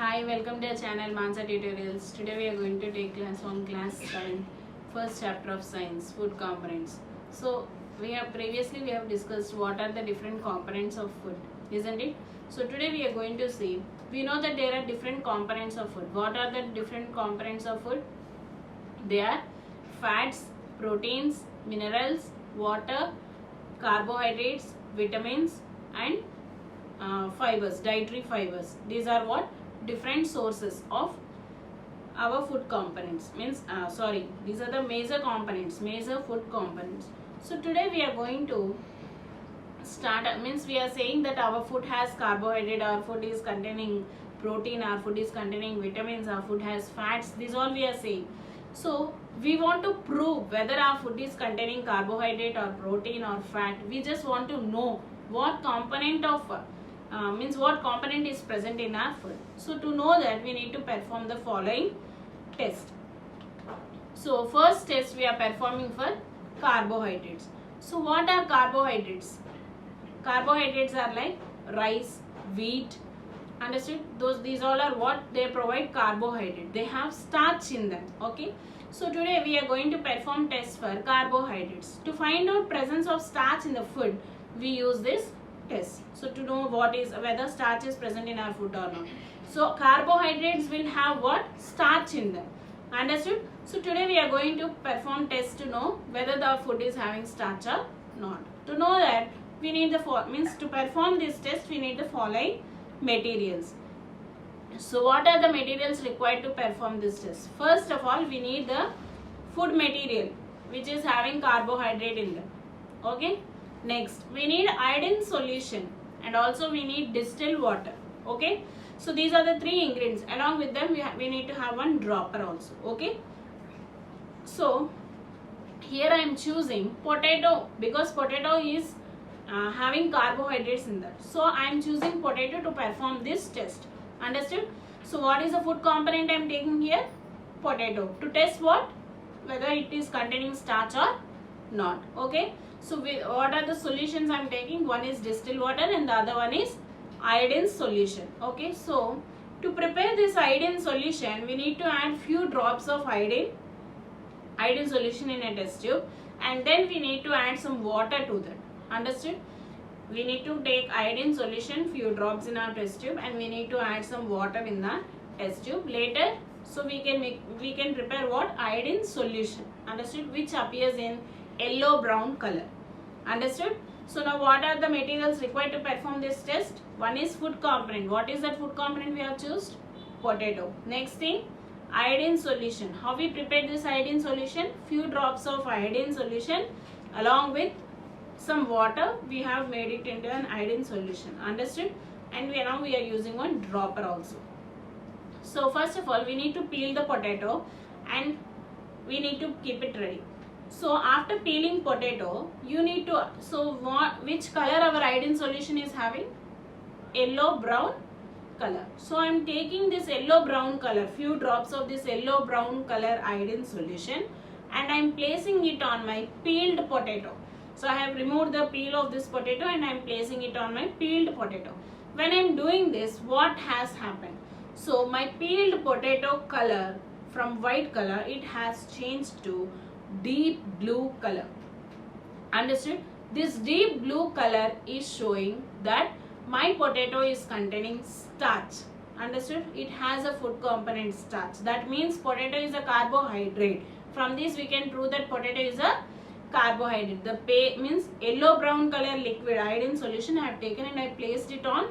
Hi, welcome to our channel Mansa Tutorials. Today we are going to take class on class 7, first chapter of science, food components. So we have discussed what are the different components of food, isn't it? So today we are going to see, we know that there are different components of food. What are the different components of food? They are fats, proteins, minerals, water, carbohydrates, vitamins and fibers, dietary fibers. These are what? Different sources of our food components. These are the major components, major food components. So today we are going to start, we are saying that our food has carbohydrate, our food is containing protein, our food is containing vitamins, our food has fats. This all we are saying. So we want to prove whether our food is containing carbohydrate or protein or fat. We just want to know what component of what component is present in our food. So to know that, we need to perform the following test. So first test we are performing for carbohydrates. So what are carbohydrates? Carbohydrates are like rice, wheat, understood? These all are what? They provide carbohydrate. They have starch in them. Okay. So today we are going to perform tests for carbohydrates. To find out presence of starch in the food, we use this test. So to know whether starch is present in our food or not. So carbohydrates will have what? Starch in them. Understood? So today we are going to perform tests to know whether the food is having starch or not. To know that, we need to perform this test, we need the following materials. So what are the materials required to perform this test? First of all, we need the food material which is having carbohydrate in them. Okay. Next, we need iodine solution and also we need distilled water. Okay. So these are the three ingredients. Along with them, we need to have one dropper also. Okay. So here I am choosing potato because potato is having carbohydrates in that. So I am choosing potato to perform this test. Understood? So what is the food component I am taking here? Potato. To test what? Whether it is containing starch or not. Okay. So what are the solutions I am taking? One is distilled water and the other one is iodine solution. Okay. So to prepare this iodine solution, we need to add few drops of iodine solution in a test tube, and then we need to add some water to that. Understood? We need to take iodine solution, few drops in our test tube, and we need to add some water in the test tube. Later, so we can prepare what? Iodine solution. Understood? Which appears in yellow brown color. Understood? So now what are the materials required to perform this test? One is food component. What is that food component we have chosen? Potato. Next thing, iodine solution. How we prepare this iodine solution? Few drops of iodine solution along with some water, we have made it into an iodine solution. Understood? And now we are using one dropper also. So first of all, we need to peel the potato and we need to keep it ready. So after peeling potato, you need to, which color our iodine solution is having? Yellow brown color. So I am taking this yellow brown color, few drops of this yellow brown color iodine solution, and I am placing it on my peeled potato. So I have removed the peel of this potato and I am placing it on my peeled potato. When I am doing this, what has happened? So my peeled potato color from white color, it has changed to deep blue color. Understood? This deep blue color is showing that my potato is containing starch. Understood? It has a food component starch. That means potato is a carbohydrate. From this we can prove that potato is a carbohydrate. The means yellow brown color liquid iodine solution I have taken and I placed it on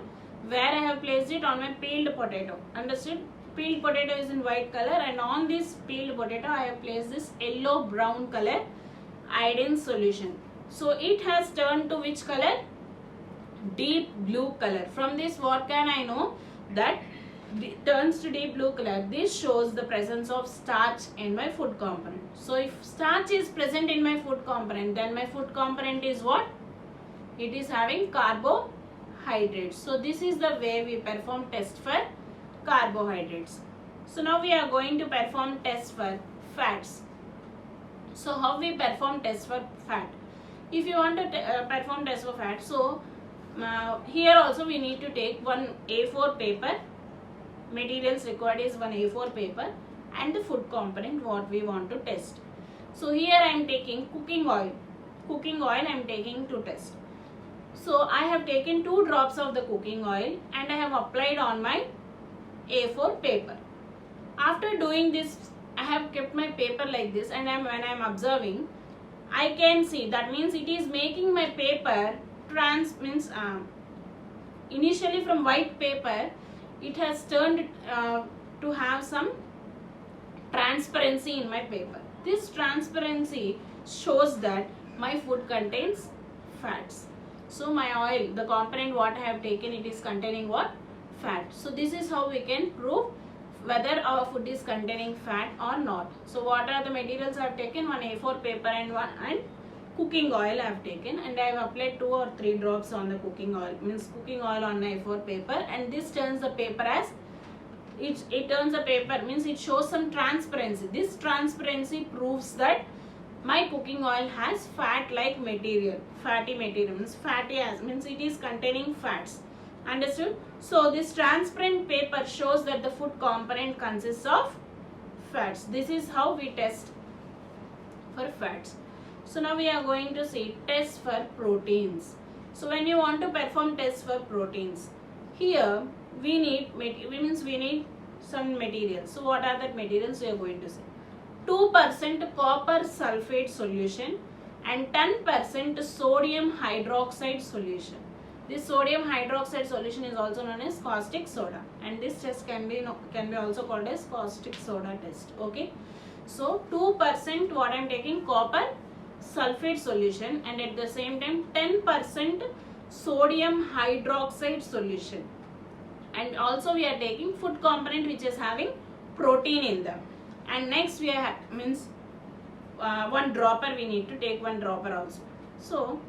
where I have placed it on my peeled potato. Understood? Peeled potato is in white color and on this peeled potato I have placed this yellow brown color iodine solution. So it has turned to which color? Deep blue color. From this what can I know? That it turns to deep blue color. This shows the presence of starch in my food component. So if starch is present in my food component, then my food component is what? It is having carbohydrates. So this is the way we perform test for carbohydrates. So now we are going to perform test for fats. So how we perform test for fat? If you want to perform test for fat, so here also we need to take one A4 paper materials required is one A4 paper and the food component what we want to test. So here I am taking cooking oil. Cooking oil I am taking to test. So I have taken 2 drops of the cooking oil and I have applied on my A4 paper. After doing this, I have kept my paper like this, and when I am observing, I can see that means it is making my paper initially from white paper it has turned to have some transparency in my paper. This transparency shows that my food contains fats. So my oil, the component what I have taken, it is containing what? Fat. So this is how we can prove whether our food is containing fat or not. So what are the materials I have taken? One A4 paper and cooking oil I have taken, and I have applied 2 or 3 drops on the cooking oil, means cooking oil on A4 paper, and this turns the paper as it turns the paper, means it shows some transparency. This transparency proves that my cooking oil has fat like material, fatty material, means it is containing fats. Understood? So this transparent paper shows that the food component consists of fats. This is how we test for fats. So now we are going to see test for proteins. So when you want to perform test for proteins, here we need some materials. So what are that materials we are going to see? 2% copper sulfate solution and 10% sodium hydroxide solution. This sodium hydroxide solution is also known as caustic soda, and this test can be also called as caustic soda test. Okay, so 2% what I am taking copper sulfate solution, and at the same time 10% sodium hydroxide solution, and also we are taking food component which is having protein in them. And next we are one dropper, we need to take one dropper also. So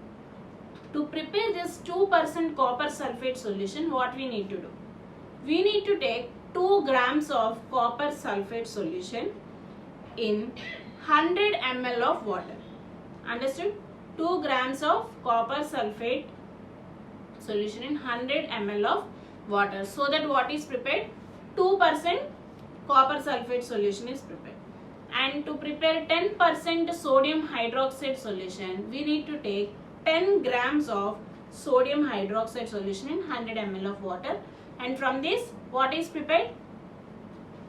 to prepare this 2% copper sulfate solution, what we need to do? We need to take 2 grams of copper sulfate solution in 100 ml of water. Understood? 2 grams of copper sulfate solution in 100 ml of water. So that what is prepared? 2% copper sulfate solution is prepared. And to prepare 10% sodium hydroxide solution, we need to take 10 grams of sodium hydroxide solution in 100 ml of water, and from this what is prepared?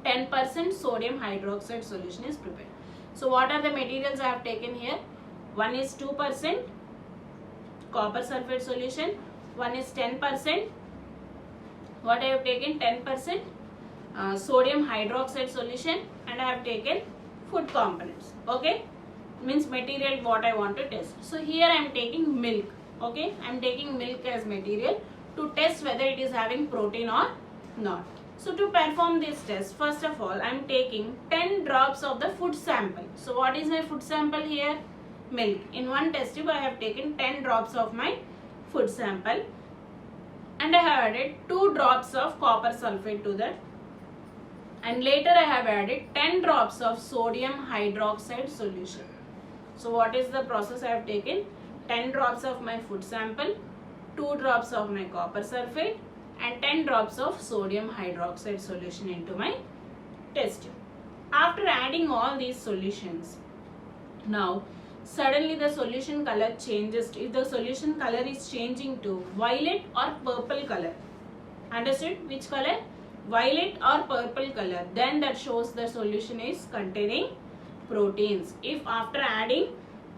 10% sodium hydroxide solution is prepared. So what are the materials I have taken here? One is 2% copper sulfate solution, one is 10%, what I have taken 10% sodium hydroxide solution, and I have taken food components. Okay, means material what I want to test. So here I am taking milk. Okay, I am taking milk as material to test whether it is having protein or not. So to perform this test, first of all I am taking 10 drops of the food sample. So what is my food sample here? Milk. In one test tube I have taken 10 drops of my food sample, and I have added 2 drops of copper sulfate to that, and later I have added 10 drops of sodium hydroxide solution. So what is the process I have taken? 10 drops of my food sample, 2 drops of my copper sulfate, and 10 drops of sodium hydroxide solution into my test tube. After adding all these solutions, now suddenly the solution color changes. If the solution color is changing to violet or purple color, understood? Which color? Violet or purple color, then that shows the solution is containing proteins. If after adding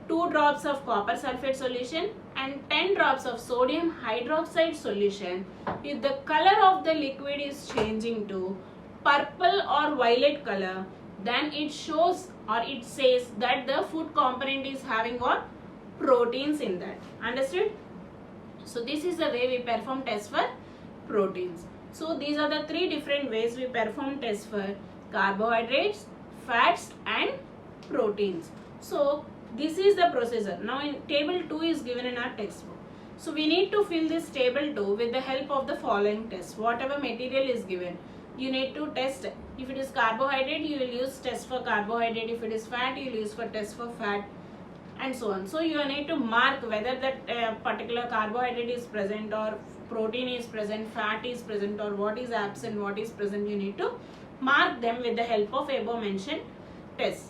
2 drops of copper sulfate solution and 10 drops of sodium hydroxide solution, if the color of the liquid is changing to purple or violet color, then it shows or it says that the food component is having what? Proteins in that. Understood? So this is the way we perform test for proteins. So these are the 3 different ways we perform test for carbohydrates, fats and proteins. So this is the procedure. Now in table 2 is given in our textbook. So we need to fill this table 2 with the help of the following tests. Whatever material is given, you need to test. If it is carbohydrate, you will use test for carbohydrate. If it is fat, you will use for test for fat. and so on. So you need to mark whether that particular carbohydrate is present or protein is present, fat is present, or what is absent, what is present. You need to mark them with the help of above mentioned tests.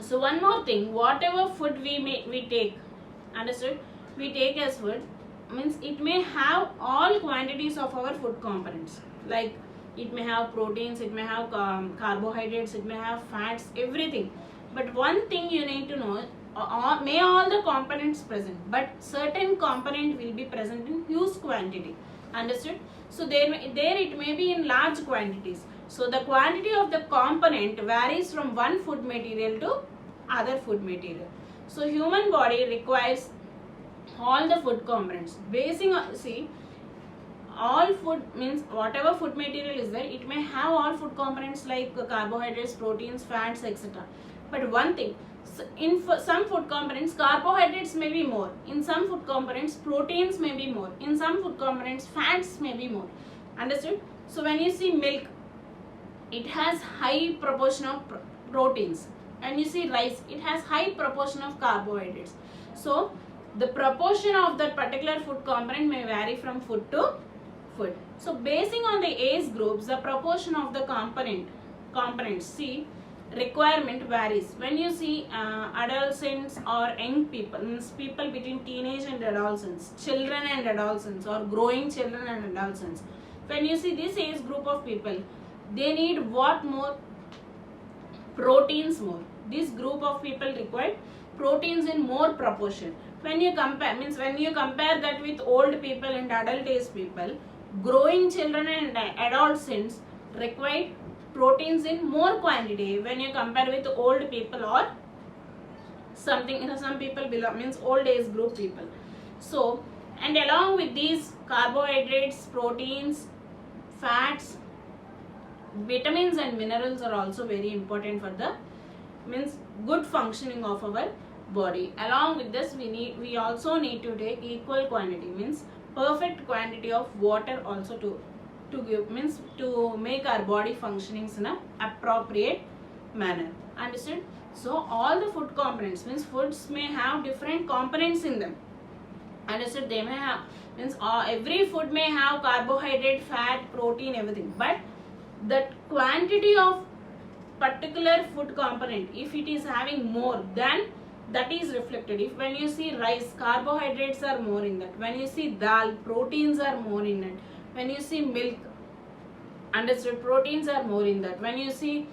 So one more thing, whatever food we take, understood, we take as food, means it may have all quantities of our food components, like it may have proteins, it may have carbohydrates, it may have fats, everything. But one thing you need to know, may all the components present, but certain component will be present in huge quantity, understood. So there it may be in large quantities. So the quantity of the component varies from one food material to other food material. So human body requires all the food components. Basing on, see, all food means whatever food material is there, it may have all food components like carbohydrates, proteins, fats, etc. But one thing, in some food components carbohydrates may be more, in some food components proteins may be more, in some food components fats may be more, understood. So when you see milk, it has high proportion of proteins, and you see rice, it has high proportion of carbohydrates. So the proportion of that particular food component may vary from food to food. So basing on the age groups, the proportion of the components, see, requirement varies. When you see adolescents or young people, means people between teenage and adolescents, children and adolescents, or growing children and adolescents, when you see this age group of people, they need what more? Proteins more. This group of people require proteins in more proportion. When you compare, means when you compare that with old people and adult age people, growing children and adolescents require proteins in more quantity when you compare with old people or something, you know, some people belong, means old age group people. So, and along with these carbohydrates, proteins, fats, vitamins and minerals are also very important for the, means, good functioning of our body. Along with this, we also need to take equal quantity, means perfect quantity of water also to give, means to make our body functionings in a appropriate manner, understood. So all the food components, means foods may have different components in them, understood. They may have, means every food may have carbohydrate, fat, protein, everything, but that quantity of particular food component, if it is having more, then that is reflected. If when you see rice, carbohydrates are more in that. When you see dal, proteins are more in it. When you see milk, understood, proteins are more in that. When you see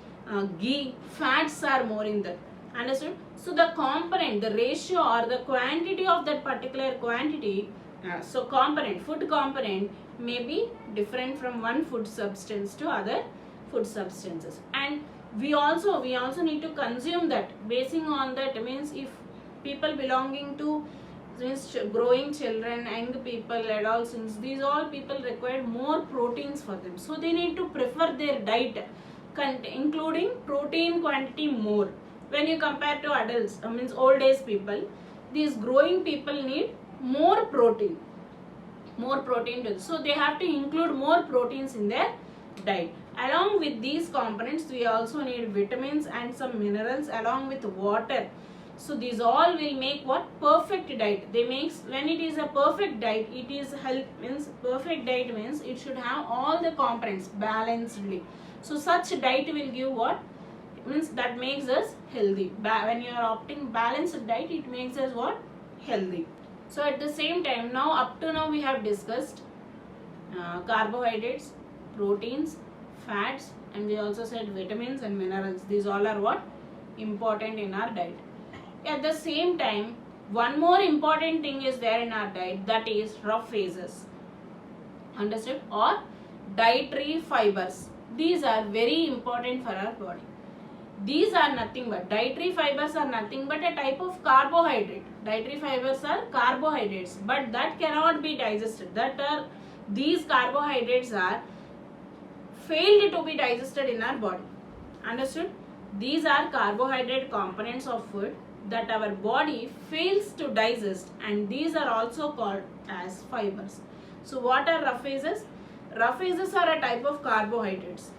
ghee, fats are more in that, understood. So the component, the ratio or the quantity of that particular quantity, so component, food component may be different from one food substance to other food substances. And we also need to consume that. Basing on that, means if people belonging to, means growing children, young people, adolescents, these all people require more proteins for them. So they need to prefer their diet including protein quantity more. When you compare to adults, means old age people, these growing people need more protein. So they have to include more proteins in their diet. Along with these components, we also need vitamins and some minerals along with water. So these all will make what? Perfect diet. They makes, when it is a perfect diet, it is health, means perfect diet means it should have all the components balancedly. So such diet will give what? Means that makes us healthy. When you are opting balanced diet, it makes us what? Healthy. So at the same time, now up to now we have discussed carbohydrates, proteins, fats, and we also said vitamins and minerals. These all are what? Important in our diet. At the same time, one more important thing is there in our diet, that is rough phases, understood, or dietary fibers. These are very important for our body. These are nothing but, dietary fibers are nothing but a type of carbohydrate. Dietary fibers are carbohydrates, but that cannot be digested. These carbohydrates are failed to be digested in our body, understood. These are carbohydrate components of food that our body fails to digest, and these are also called as fibers. So what are rough phases? Rough phases are a type of carbohydrates,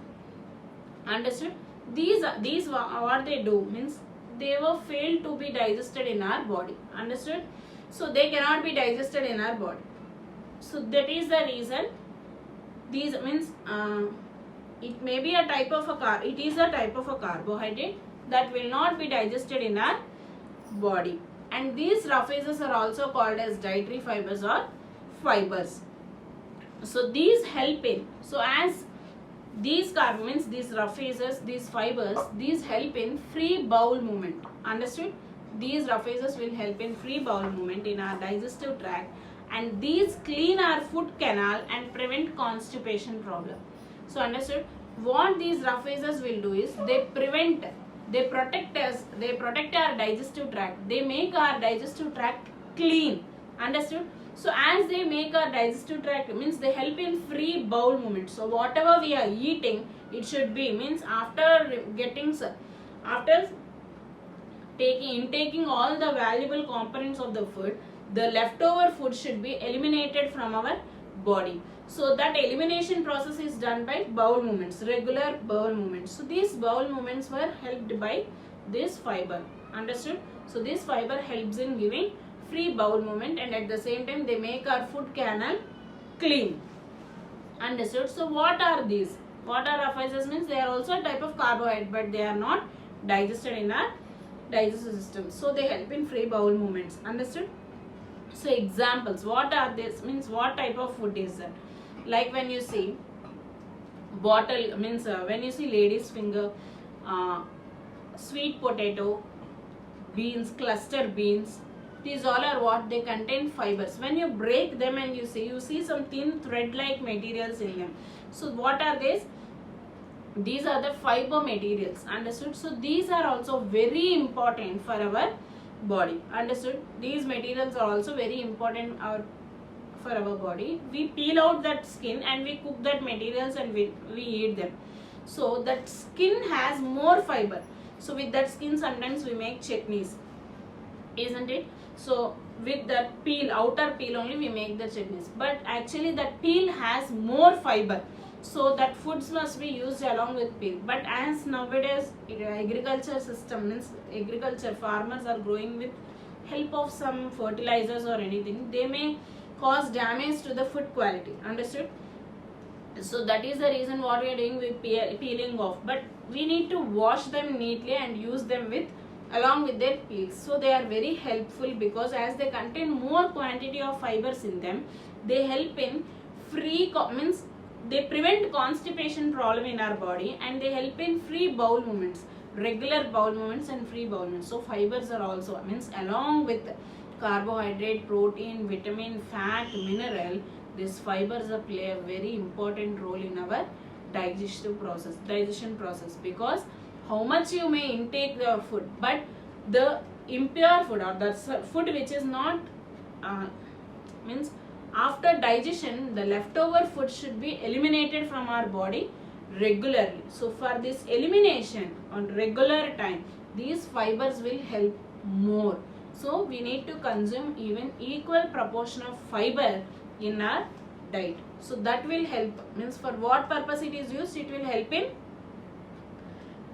understood. These what they do means they were failed to be digested in our body. Understood? So they cannot be digested in our body. So that is the reason. These means it may be a type of it is a type of a carbohydrate that will not be digested in our body. And these roughages are also called as dietary fibers or fibers. So these help in, so as these means these roughages, these fibers, these help in free bowel movement. Understood? These roughages will help in free bowel movement in our digestive tract, and these clean our food canal and prevent constipation problem. So understood? What these roughages will do is they protect us, they protect our digestive tract, they make our digestive tract clean. Understood? So as they make our digestive tract, means they help in free bowel movement. So whatever we are eating, it should be, means after taking all the valuable components of the food, the leftover food should be eliminated from our body. So that elimination process is done by bowel movements, regular bowel movements. So these bowel movements were helped by this fiber. Understood? So this fiber helps in giving free bowel movement, and at the same time they make our food canal clean. Understood? So what are these? What are roughages? Means they are also a type of carbohydrate, but they are not digested in our digestive system. So they help in free bowel movements. Understood? So examples, what are this? Means what type of food is that? Like when you see bottle, means when you see lady's finger, sweet potato, beans, cluster beans, these all are what? They contain fibers. When you break them and you see some thin thread like materials in them. So what are these? These are the fiber materials. Understood? So these are also very important for our body. Understood? These materials are also very important for our body. We peel out that skin and we cook that materials and we eat them. So that skin has more fiber. So with that skin sometimes we make chutneys, isn't it? So with that peel, outer peel only we make the chutneys, but actually that peel has more fiber. So that foods must be used along with peel. But as nowadays agriculture system, means agriculture, farmers are growing with help of some fertilizers or anything, they may cause damage to the food quality. Understood? So that is the reason what we are doing with peeling off. But we need to wash them neatly and use them with along with their peels. So they are very helpful because as they contain more quantity of fibers in them, they help in means they prevent constipation problem in our body, and they help in free bowel movements, regular bowel movements and free bowel movements. So fibers are also, means along with carbohydrate, protein, vitamin, fat, mineral, these fibers play a very important role in our digestion process, because how much you may intake the food, but the impure food or the food which is not means after digestion, the leftover food should be eliminated from our body regularly. So for this elimination on regular time, these fibers will help more. So we need to consume even equal proportion of fiber in our diet. So that will help, means for what purpose it is used, it will help in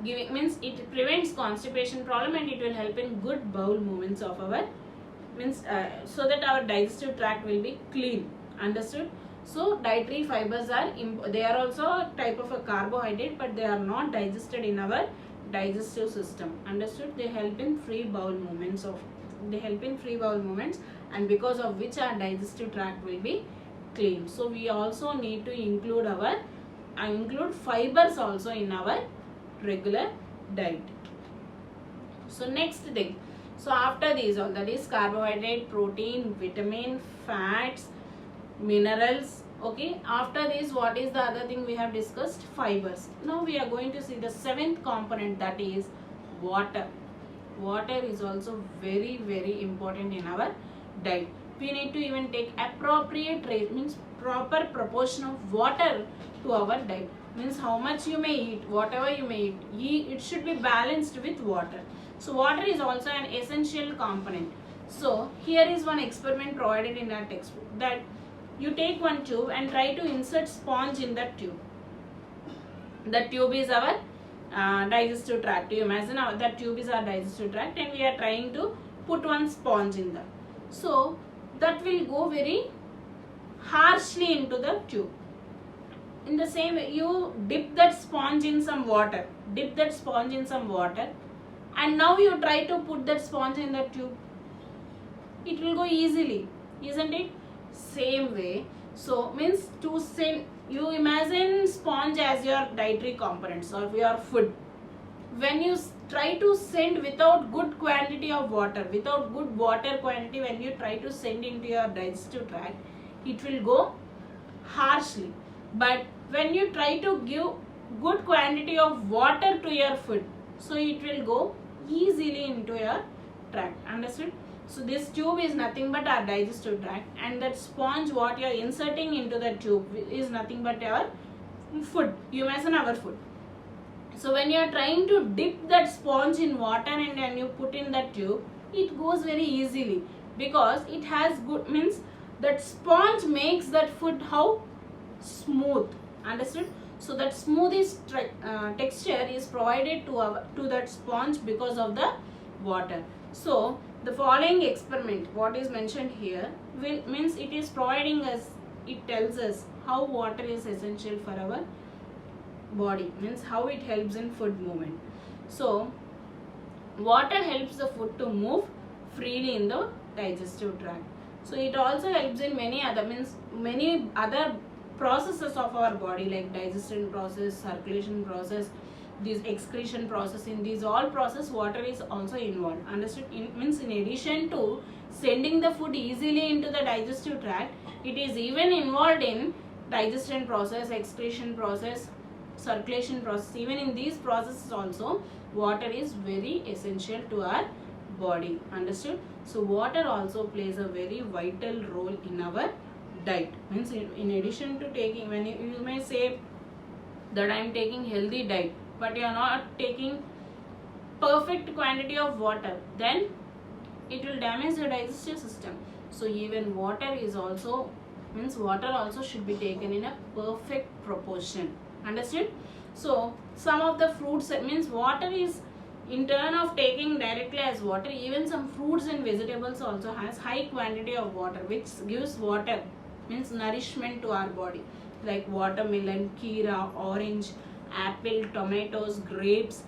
giving, means it prevents constipation problem, and it will help in good bowel movements of our, means so that our digestive tract will be clean. Understood? So dietary fibers are, they are also a type of a carbohydrate, but they are not digested in our digestive system. Understood? They help in free bowel movements and because of which our digestive tract will be clean. So we also need to include fibers also in our regular diet. So next thing, so after these all, that is carbohydrate, protein, vitamin, fats, minerals. Okay, after this what is the other thing we have discussed? Fibers. Now we are going to see the seventh component, that is water. Water is also very, very important in our diet. We need to even take appropriate rate, means proper proportion of water to our diet. Means how much you may eat, whatever you may eat, it should be balanced with water. So water is also an essential component. So here is one experiment provided in our textbook, that you take one tube and try to insert sponge in that tube. The tube is our digestive tract. You imagine that tube is our digestive tract and we are trying to put one sponge in that. So that will go very harshly into the tube. In the same way, you dip that sponge in some water, and now you try to put that sponge in the tube. It will go easily, isn't it? Same way. So means to send, you imagine sponge as your dietary components or your food. When you try to send without good quantity of water, without good water quantity, when you try to send into your digestive tract, it will go harshly. But when you try to give good quantity of water to your food, so it will go easily into your tract. Understood? So this tube is nothing but our digestive tract, and that sponge what you are inserting into the tube is nothing but our food. You imagine our food. So when you are trying to dip that sponge in water and then you put in that tube, it goes very easily because it has good, means that sponge makes that food how smooth. Understood? So that smoothest texture is provided to that sponge because of the water. So the following experiment what is mentioned here means it is providing us, it tells us how water is essential for our body, means how it helps in food movement. So water helps the food to move freely in the digestive tract. So it also helps in many other processes of our body, like digestion process, circulation process, this excretion process. In these all process water is also involved. Understood? Means in addition to sending the food easily into the digestive tract, it is even involved in digestion process, excretion process, circulation process. Even in these processes also water is very essential to our body. Understood? So water also plays a very vital role in our diet. Means in addition to taking, when you may say that I am taking healthy diet, but you are not taking perfect quantity of water, then it will damage the digestive system. So even water is also, means water also should be taken in a perfect proportion. Understood? So some of the fruits, means water is, in turn of taking directly as water, even some fruits and vegetables also has high quantity of water, which gives water, means nourishment to our body, like watermelon, kira, orange, apple, tomatoes, grapes,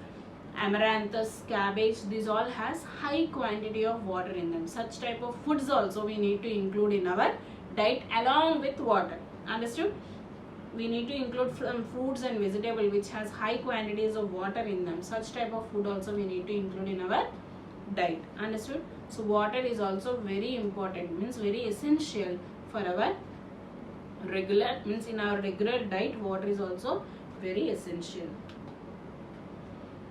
amaranthus, cabbage. These all has high quantity of water in them. Such type of foods also we need to include in our diet along with water. Understood? We need to include some fruits and vegetable which has high quantities of water in them. Such type of food also we need to include in our diet. Understood? So water is also very important, means very essential for our regular, means in our regular diet water is also very essential.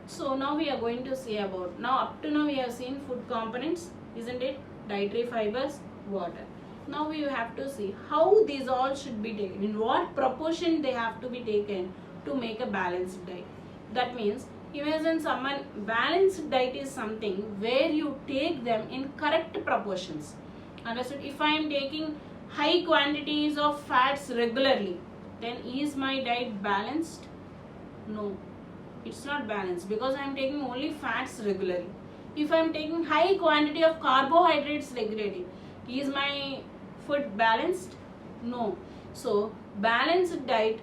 So now we are going to see about, now up to now we have seen food components, isn't it? Dietary fibers, water. Now we have to see how these all should be taken, in what proportion they have to be taken to make a balanced diet. That means, imagine someone, balanced diet is something where you take them in correct proportions. Understood? If I am taking high quantities of fats regularly, then is my diet balanced? No, it's not balanced, because I am taking only fats regularly. If I am taking high quantity of carbohydrates regularly, is my food balanced? No. So balanced diet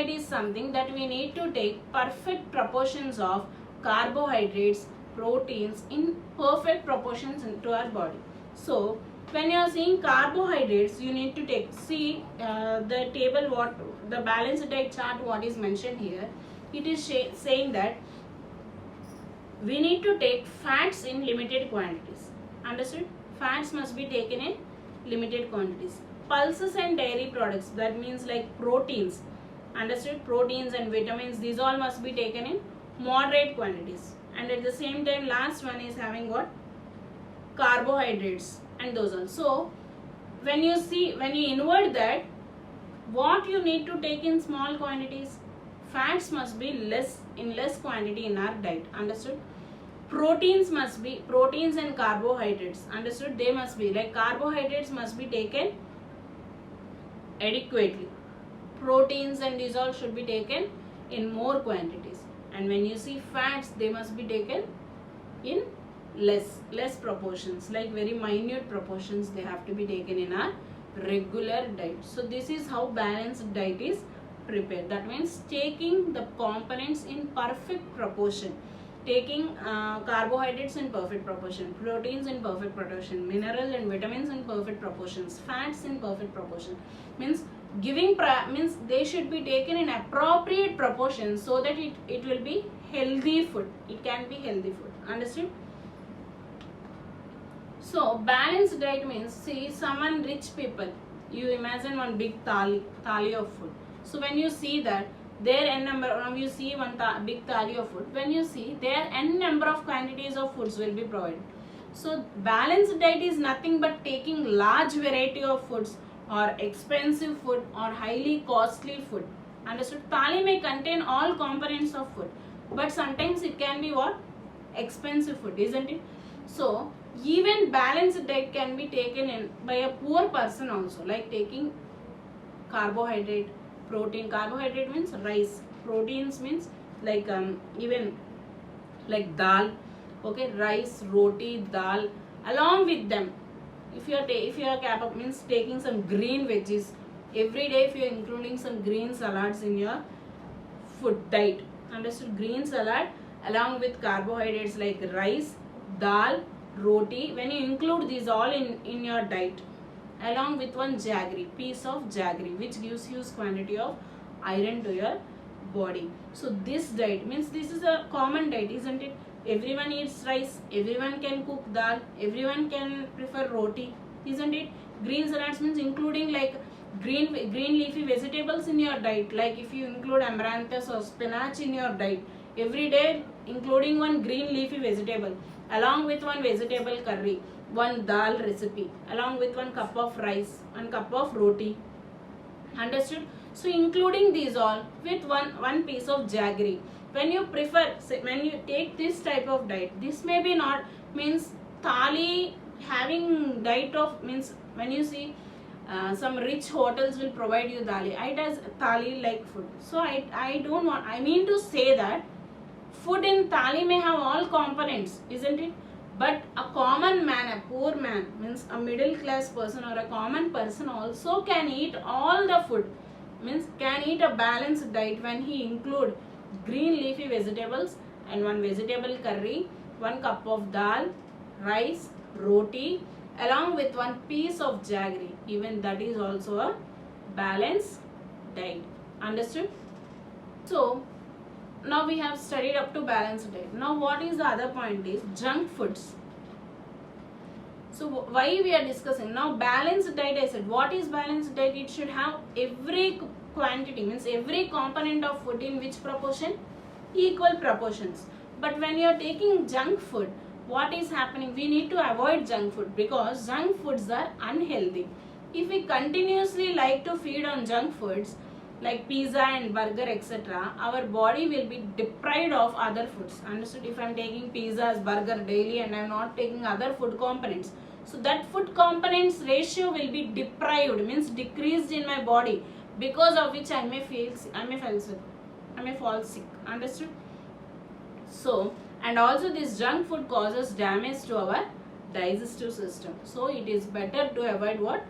is something that we need to take perfect proportions of carbohydrates, proteins in perfect proportions into our body. So when you are seeing carbohydrates, you need to take, see the table, what the balanced diet chart what is mentioned here. It is saying that we need to take fats in limited quantities. Understood? Fats must be taken in limited quantities. Pulses and dairy products, that means like proteins. Understood? Proteins and vitamins, these all must be taken in moderate quantities. And at the same time, last one is having what? Carbohydrates and those all. So when you see, when you invert that, what you need to take in small quantities? Fats must be less quantity in our diet. Understood? Proteins must be, proteins and carbohydrates, understood? They must be, like carbohydrates must be taken adequately. proteins and these all should be taken in more quantities, and when you see fats, they must be taken in less proportions, like very minute proportions they have to be taken in our regular diet. So this is how balanced diet is prepared. That means taking the components in perfect proportion, taking carbohydrates in perfect proportion, proteins in perfect proportion, minerals and vitamins in perfect proportions, fats in perfect proportion. Means means they should be taken in appropriate proportion, so that it will be healthy food. It can be healthy food. Understood? So balanced diet means, see, someone rich people, you imagine one big thali of food. So when you see that there n number, you see one big thali of food, when you see there n number of quantities of foods will be provided. So balanced diet is nothing but taking large variety of foods or expensive food or highly costly food. Understood? Thali may contain all components of food, but sometimes it can be what? Expensive food, isn't it? So even balanced diet can be taken in by a poor person also, like taking carbohydrate, protein. Carbohydrate means rice, proteins means like even like dal, okay, rice, roti, dal. Along with them, if you are capable, means taking some green veggies every day, if you are including some green salads in your food diet. Understood? Green salad along with carbohydrates like rice, dal, roti, when you include these all in your diet, along with one jaggery, piece of jaggery, which gives huge quantity of iron to your body. So this diet means this is a common diet, isn't it? Everyone eats rice, everyone can cook dal, everyone can prefer roti, isn't it? Green salads means including like green leafy vegetables in your diet, like if you include amaranthus or spinach in your diet every day, including one green leafy vegetable along with one vegetable curry, one dal recipe, along with 1 cup of rice, 1 cup of roti. Understood? So including these all with one piece of jaggery. When you prefer, when you take this type of diet, this may be not, means thali having diet of, means when you see some rich hotels will provide you thali like food. So I don't want, I mean to say that food in thali may have all components, isn't it? But a common man, a poor man, means a middle class person or a common person also can eat all the food, means can eat a balanced diet when he include green leafy vegetables and one vegetable curry, 1 cup of dal, rice, roti, along with 1 piece of jaggery. Even that is also a balanced diet. Understood? So now we have studied up to balanced diet. Now what is the other point is junk foods. So why we are discussing now balanced diet? I said, what is balanced diet? It should have every quantity, means every component of food in which proportion? Equal proportions. But when you are taking junk food, what is happening? We need to avoid junk food because junk foods are unhealthy. If we continuously like to feed on junk foods like pizza and burger, etc., our body will be deprived of other foods. Understood? If I am taking pizzas, burger daily and I am not taking other food components, so that food components ratio will be deprived, means decreased in my body, because of which I may fall sick. Understood? So, and also this junk food causes damage to our digestive system. So it is better to avoid what?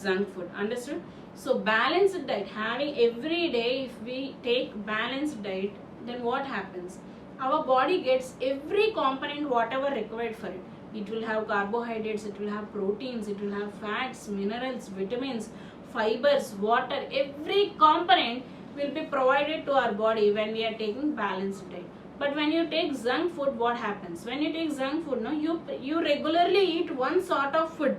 Junk food. Understood? So balanced diet, having every day, if we take balanced diet, then what happens? Our body gets every component whatever required for it. It will have carbohydrates, it will have proteins, it will have fats, minerals, vitamins, fibers, water. Every component will be provided to our body when we are taking balanced diet. But when you take junk food, what happens? When you take junk food, no, you regularly eat one sort of food.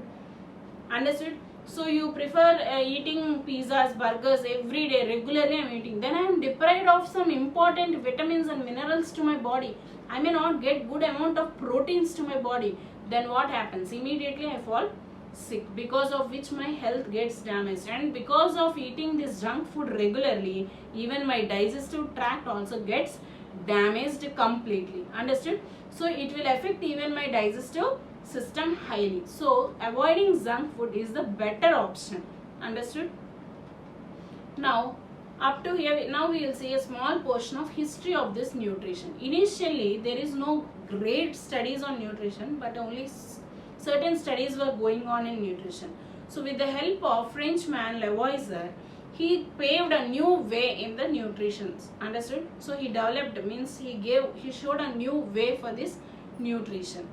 Understood? So you prefer eating pizzas, burgers every day, regularly I am eating. Then I am deprived of some important vitamins and minerals to my body. I may not get good amount of proteins to my body. Then what happens? Immediately I fall sick, because of which my health gets damaged. And because of eating this junk food regularly, even my digestive tract also gets damaged completely. Understood? So it will affect even my digestive system highly. So avoiding junk food is the better option. Understood? Now Up to here, now we will see a small portion of history of this nutrition. Initially there is no great studies on nutrition, but only certain studies were going on in nutrition. So with the help of Frenchman Lavoisier, he paved a new way in the nutrition. Understood? So he developed, means he showed a new way for this nutrition.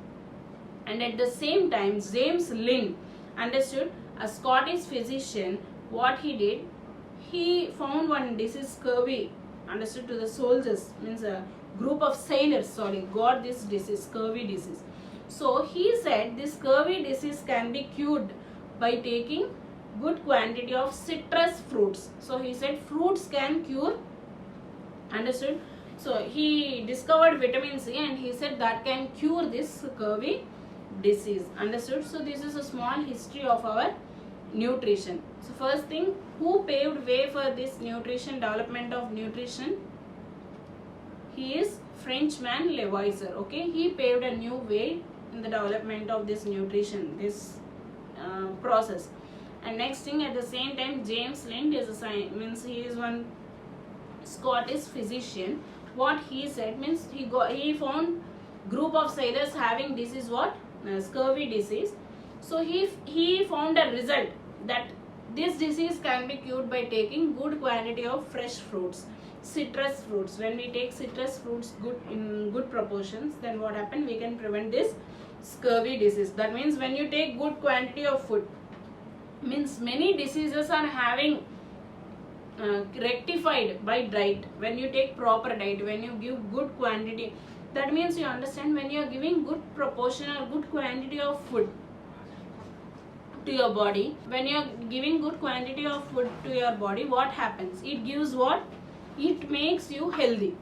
And at the same time, James Lind, understood, a Scottish physician, what he did, he found one disease, scurvy, understood, to the soldiers, means a group of sailors, got this disease, scurvy disease. So he said this scurvy disease can be cured by taking good quantity of citrus fruits. So he said fruits can cure, understood. So he discovered vitamin C and he said that can cure this scurvy disease, understood. So this is a small history of our nutrition. So first thing, who paved way for this nutrition, development of nutrition? He is Frenchman Lavoisier. Okay, he paved a new way in the development of this nutrition, this process. And next thing, at the same time, James Lind is he is one Scottish physician. What he said, means he found group of sailors having disease, what, scurvy disease. So he found a result that this disease can be cured by taking good quantity of fresh fruits, citrus fruits. When we take citrus fruits in good proportions, then what happens, we can prevent this scurvy disease. That means when you take good quantity of food, means many diseases are having rectified by diet. When you take proper diet, when you give good quantity, that means you understand, when you are giving good proportion or good quantity of food to your body, when you are giving good quantity of food to your body, what happens? It gives what? It makes you healthy.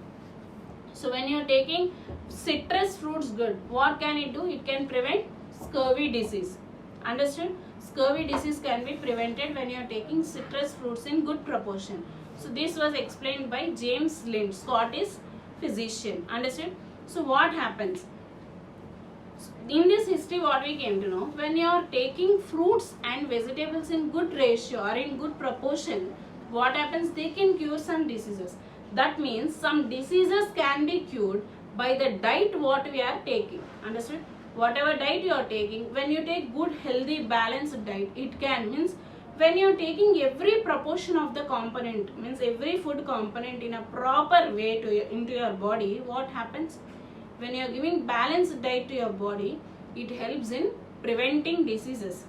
So when you are taking citrus fruits good, what can it do? It can prevent scurvy disease. Understood? Scurvy disease can be prevented when you are taking citrus fruits in good proportion. So this was explained by James Lind, Scottish physician. Understood? So what happens? In this history, what we came to know, when you are taking fruits and vegetables in good ratio or in good proportion, what happens? They can cure some diseases. That means some diseases can be cured by the diet what we are taking. Understood? Whatever diet you are taking, when you take good, healthy, balanced diet, it can, means when you are taking every proportion of the component, means every food component in a proper way into your body, what happens? When you are giving balanced diet to your body, it helps in preventing diseases.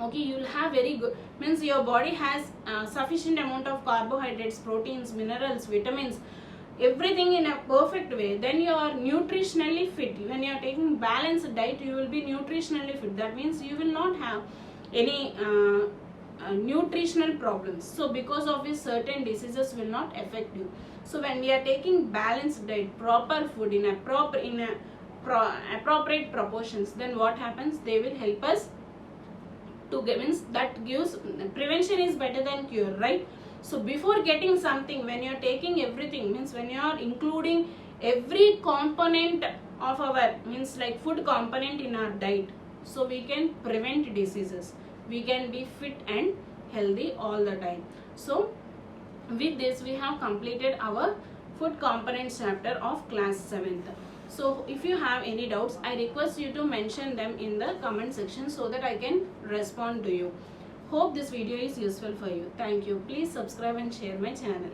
Okay, you will have very good, means your body has sufficient amount of carbohydrates, proteins, minerals, vitamins, everything in a perfect way. Then you are nutritionally fit. When you are taking balanced diet, you will be nutritionally fit. That means you will not have any nutritional problems. So because of this, certain diseases will not affect you. So when we are taking balanced diet, proper food in appropriate proportions, then what happens? They will help us to get, means that gives, prevention is better than cure, right? So before getting something, when you are taking everything, means when you are including every component of our, means like food component in our diet, so we can prevent diseases. We can be fit and healthy all the time. So with this, we have completed our food components chapter of class 7th. So if you have any doubts, I request you to mention them in the comment section so that I can respond to you. Hope this video is useful for you. Thank you. Please subscribe and share my channel.